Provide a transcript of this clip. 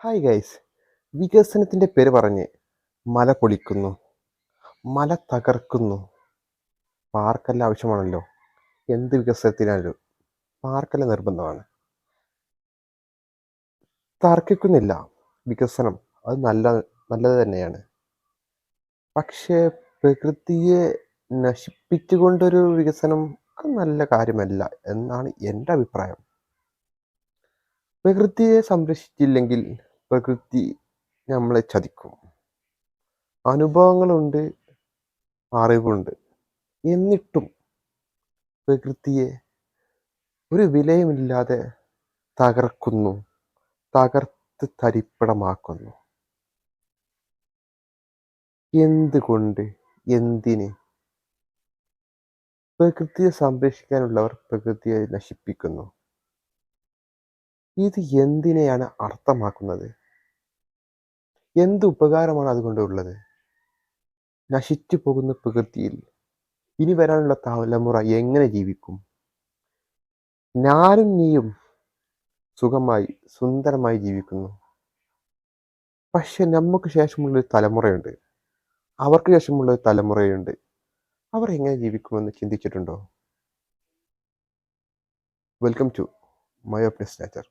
Hi guys. വികസനത്തിൻ്റെ പേര് പറഞ്ഞ് മല പൊളിക്കുന്നു, മല തകർക്കുന്നു. പാർക്കെല്ലാം ആവശ്യമാണല്ലോ. എന്ത് വികസനത്തിനായാലും പാർക്കെല്ലാം നിർബന്ധമാണ്. തർക്കിക്കുന്നില്ല. വികസനം അത് നല്ലത് തന്നെയാണ്. പക്ഷേ പ്രകൃതിയെ നശിപ്പിച്ചുകൊണ്ടൊരു വികസനം അത് നല്ല കാര്യമല്ല എന്നാണ് എൻ്റെ അഭിപ്രായം. പ്രകൃതിയെ സംരക്ഷിച്ചില്ലെങ്കിൽ പ്രകൃതി നമ്മളെ ചതിക്കും. അനുഭവങ്ങളുണ്ട്, അറിവുണ്ട്. എന്നിട്ടും പ്രകൃതിയെ ഒരു വിലയുമില്ലാതെ തകർക്കുന്നു, തകർത്ത് തരിപ്പണമാക്കുന്നു. എന്തുകൊണ്ട്? എന്തിന്? പ്രകൃതിയെ സംരക്ഷിക്കാനുള്ളവർ പ്രകൃതിയെ നശിപ്പിക്കുന്നു. ഇത് എന്തിനെയാണ് അർത്ഥമാക്കുന്നത്? എന്ത് ഉപകാരമാണ് അതുകൊണ്ടുള്ളത്? നശിച്ചു പോകുന്ന പ്രകൃതിയിൽ ഇനി വരാനുള്ള തലമുറ എങ്ങനെ ജീവിക്കും? ഞാനും നീയും സുഖമായി സുന്ദരമായി ജീവിക്കുന്നു. പക്ഷെ നമുക്ക് ശേഷമുള്ളൊരു തലമുറയുണ്ട്, അവർക്ക് ശേഷമുള്ളൊരു തലമുറയുണ്ട്. അവർ എങ്ങനെ ജീവിക്കുമെന്ന് ചിന്തിച്ചിട്ടുണ്ടോ? Welcome to my opens nature.